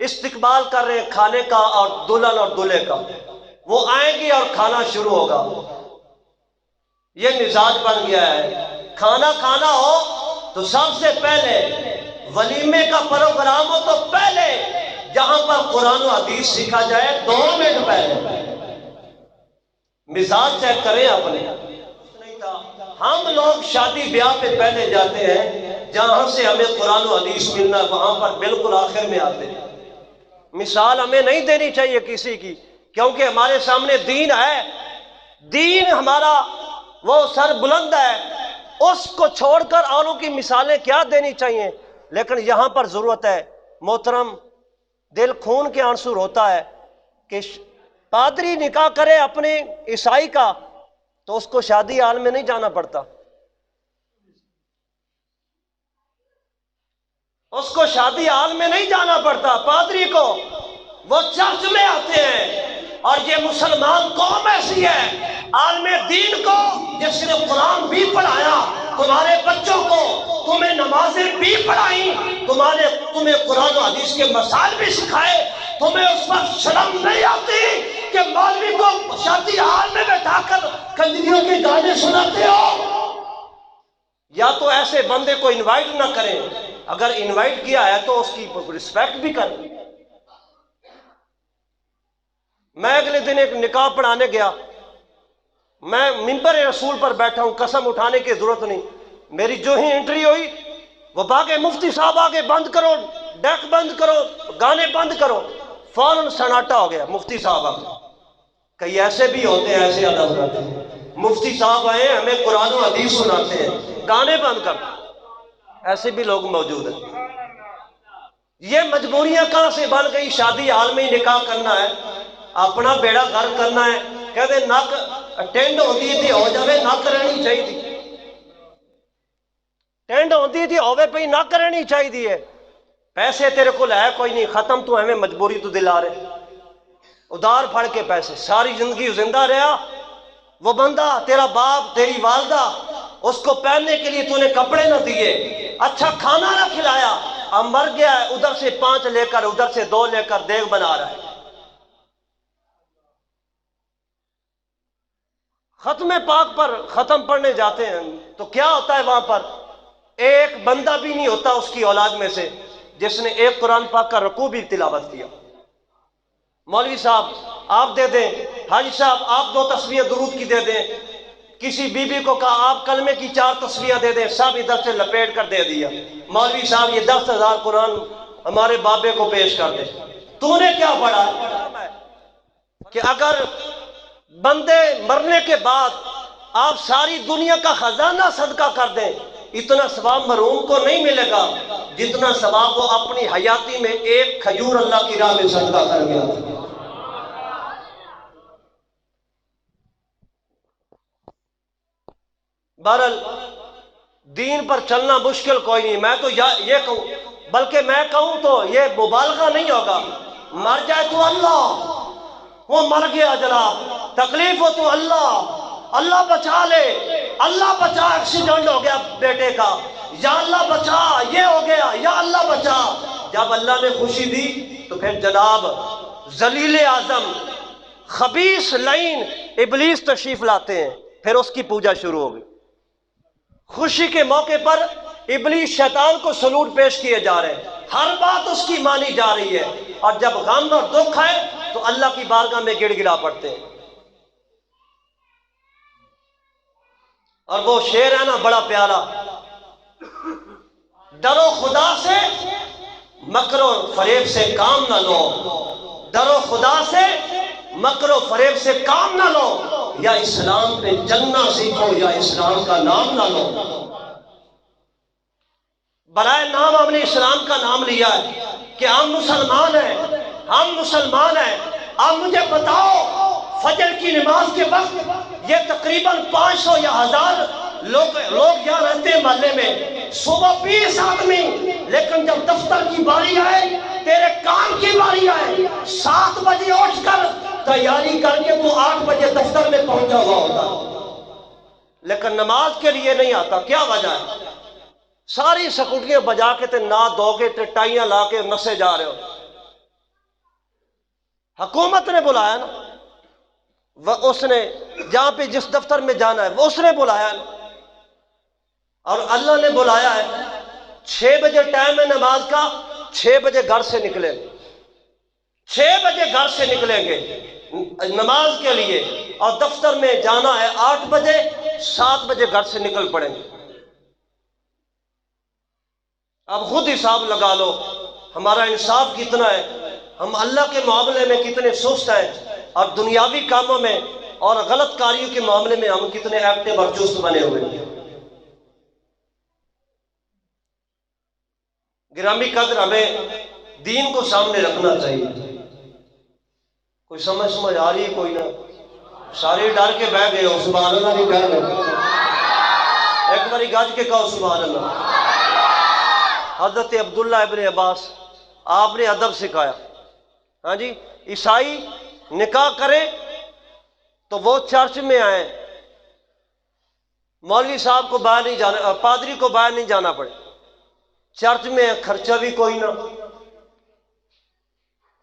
استقبال کر رہے ہیں کھانے کا اور دلہن اور دولہے کا، وہ آئیں گی اور کھانا شروع ہوگا۔ یہ مزاج بن گیا ہے، کھانا کھانا ہو تو سب سے پہلے ولیمے کا پروگرام ہو تو پہلے جہاں پر قرآن و حدیث سیکھا جائے 2 منٹ پہلے۔ مزاج چیک کریں اپنے۔ ہم لوگ شادی بیاہ پہ پہلے جاتے ہیں، جہاں سے ہمیں قرآن و حدیث ملنا ہے وہاں پر بالکل آخر میں آتے ہیں۔ مثال ہمیں نہیں دینی چاہیے کسی کی، کیونکہ ہمارے سامنے دین ہے، دین ہمارا وہ سر بلند ہے، اس کو چھوڑ کر اوروں کی مثالیں کیا دینی چاہیے۔ لیکن یہاں پر ضرورت ہے محترم، دل خون کے عنصر ہوتا ہے کہ پادری نکاح کرے اپنے عیسائی کا تو اس کو شادی حال میں نہیں جانا پڑتا، اس کو شادی حال میں نہیں جانا پڑتا پادری کو، وہ چرچ میں آتے ہیں۔ اور یہ مسلمان قوم ایسی ہے عالم دین کو جس نے قرآن بھی پڑھایا، تمہارے بچوں کو تمہیں نمازیں بھی پڑھائیں، تمہیں قرآن و حدیث کے مسائل بھی سکھائے، تمہیں اس پر شرم نہیں آتی کہ مولوی کو شادی حال میں بیٹھا کر کنجریوں کے گانے سناتے ہو؟ یا تو ایسے بندے کو انوائٹ نہ کریں، اگر انوائٹ کیا ہے تو اس کی رسپیکٹ بھی کریں۔ میں اگلے دن ایک نکاح پڑھانے گیا، میں منبر رسول پر بیٹھا ہوں، قسم اٹھانے کی ضرورت نہیں، میری جو ہی انٹری ہوئی وہ بھاگے، مفتی صاحب آگے، بند کرو ڈیک، بند کرو گانے، بند کرو، فوراً سناٹا ہو گیا۔ مفتی صاحب آگے، کئی ایسے بھی ہوتے ہیں، ایسے ادا کرتے ہیں، مفتی صاحب آئے ہمیں قرآن و حدیث سناتے ہیں، گانے بند کر، ایسے بھی لوگ موجود ہیں۔ یہ مجبوریاں کہاں سے بن گئی؟ شادی حال میں ہی نکاح کرنا ہے، اپنا بیڑا غرق کرنا ہے، کہتے نک ٹینڈ ہوتی تھی ہو جاوے نک رہنی چاہیے تھی، ٹینڈ ہوتی تھی ہوے پہ نک رہنی چاہیے تھی۔ پیسے تیرے کو ہے کوئی نہیں، ختم تو ہمیں مجبوری تو دلا رہے، ادھار پھڑ کے پیسے، ساری زندگی زندہ رہا وہ بندہ، تیرا باپ تیری والدہ، اس کو پہننے کے لیے تو نے کپڑے نہ دیے، اچھا کھانا نہ کھلایا، اب مر گیا ہے، ادھر سے 5 لے کر ادھر سے 2 لے کر دیگ بنا رہا ہے۔ ختم پاک پر ختم پڑھنے جاتے ہیں تو کیا ہوتا ہے؟ وہاں پر ایک بندہ بھی نہیں ہوتا اس کی اولاد میں سے جس نے ایک قرآن پاک کا رکوع بھی تلاوت کیا۔ مولوی صاحب آپ دے دیں، حاجی صاحب آپ 2 تسبیحیں درود کی دے دیں، کسی بی بی کو کہا آپ کلمے کی 4 تسبیحیں دے دیں، سب ادھر سے لپیٹ کر دے دیا۔ مولوی صاحب یہ 10,000 قرآن ہمارے بابے کو پیش کر دے۔ تو نے کیا پڑھا کہ اگر بندے مرنے کے بعد آپ ساری دنیا کا خزانہ صدقہ کر دیں، اتنا ثواب مرحوم کو نہیں ملے گا جتنا ثواب وہ اپنی حیاتی میں ایک کھجور اللہ کی راہ میں صدقہ کر گیا۔ بہرحال دین پر چلنا مشکل کوئی نہیں، میں تو یہ کہوں، بلکہ میں کہوں تو یہ مبالغہ نہیں ہوگا، مر جائے تو اللہ، وہ مر گیا جناب، تکلیف ہو تو اللہ بچا لے، اللہ بچا، ایکسیڈنٹ ہو گیا بیٹے کا، یا اللہ بچا، یہ ہو گیا، یا اللہ بچا۔ جب اللہ نے خوشی دی تو پھر جناب ذلیل اعظم خبیث لعین ابلیس تشریف لاتے ہیں، پھر اس کی پوجا شروع ہو گئی۔ خوشی کے موقع پر ابلیس شیطان کو سلوٹ پیش کیے جا رہے ہیں، ہر بات اس کی مانی جا رہی ہے، اور جب غم اور دکھ ہے تو اللہ کی بارگاہ میں گڑ گڑا پڑتے ہیں۔ اور وہ شعر ہے نا بڑا پیارا، ڈرو خدا سے مکر و فریب سے کام نہ لو، ڈرو خدا سے مکر و فریب سے کام نہ لو، یا اسلام پہ چلنا سیکھو یا اسلام کا نام نہ لو۔ برائے نام ہم نے اسلام کا نام لیا ہے کہ ہم مسلمان ہیں، ہم مسلمان ہیں۔ اب مجھے بتاؤ فجر کی نماز کے وقت یہ تقریباً 500 یا 1000 لوگ یہاں رہتے ہیں محلے میں، صبح 20 آدمی، لیکن جب دفتر کی باری آئے، تیرے کام کی باری آئے، 7 بجے اٹھ کر تیاری کر کے تو 8 بجے دفتر میں پہنچا ہوا ہوتا، لیکن نماز کے لیے نہیں آتا۔ کیا وجہ ہے؟ ساری سکوٹیاں بجا کے تے نہ دو کے تے ٹائیاں لا کے نسے جا رہے ہو، حکومت نے بلایا نا، وہ اس نے جہاں پہ جس دفتر میں جانا ہے وہ اس نے بلایا نا، اور اللہ نے بلایا ہے 6 بجے ٹائم ہے نماز کا، 6 بجے گھر سے نکلیں، 6 بجے گھر سے نکلیں گے نماز کے لیے، اور دفتر میں جانا ہے 8 بجے، 7 بجے گھر سے نکل پڑیں گے۔ اب خود حساب لگا لو ہمارا انصاف کتنا ہے، ہم اللہ کے معاملے میں کتنے سست ہیں، اور دنیاوی کاموں میں اور غلط کاریوں کے معاملے میں ہم کتنے ایکٹیو اور چست بنے ہوئے ہیں۔ گرامی قدر، ہمیں دین کو سامنے رکھنا چاہیے۔ کوئی سمجھ آ رہی ہے؟ کوئی نہ، سارے ڈر کے بیٹھ گئے ہو، سبحان اللہ نہیں کہہ رہے، ایک باری گج کے کہو سبحان اللہ۔ حضرت عبداللہ ابن عباس، آپ نے ادب سکھایا، ہاں جی، عیسائی نکاح کرے تو وہ چرچ میں آئیں، مولوی صاحب کو باہر نہیں جانا، پادری کو باہر نہیں جانا پڑے، چرچ میں خرچہ بھی کوئی نہ،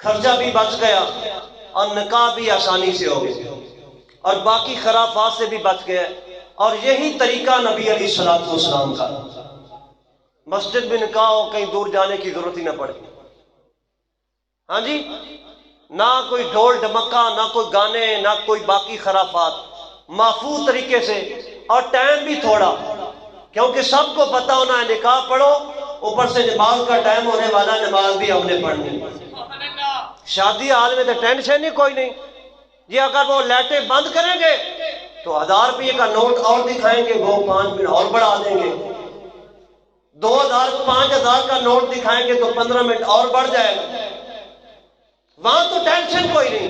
خرچہ بھی بچ گیا اور نکاح بھی آسانی سے ہو گیا، اور باقی خرافات سے بھی بچ گیا۔ اور یہی طریقہ نبی علیہ الصلوۃ والسلام کا، مسجد میں نکاح ہو، کہیں دور جانے کی ضرورت ہی نہ پڑے، ہاں جی، نہ کوئی ڈھول ڈمکا، نہ کوئی گانے، نہ کوئی باقی خرافات، محفوظ طریقے سے، اور ٹائم بھی تھوڑا، کیونکہ سب کو پتہ ہونا ہے نکاح پڑھو، اوپر سے نماز کا ٹائم ہونے والا، نماز بھی ہم نے پڑھنی۔ شادی حال میں تو ٹینشن ہی کوئی نہیں، یہ اگر وہ لائٹیں بند کریں گے تو 1000 روپے کا نوٹ اور دکھائیں گے، وہ 5 منٹ اور بڑھا دیں گے، 2000 5000 کا نوٹ دکھائیں گے تو 15 منٹ اور بڑھ جائے گا، وہاں تو ٹینشن کوئی نہیں،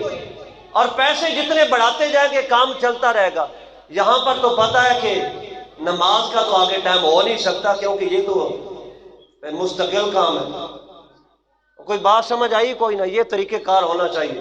اور پیسے جتنے بڑھاتے جائیں گے کام چلتا رہے گا۔ یہاں پر تو پتہ ہے کہ نماز کا تو آگے ٹائم ہو نہیں سکتا، کیونکہ یہ تو مستقل کام ہے۔ کوئی بات سمجھ آئی؟ کوئی نہ، یہ طریقہ کار ہونا چاہیے۔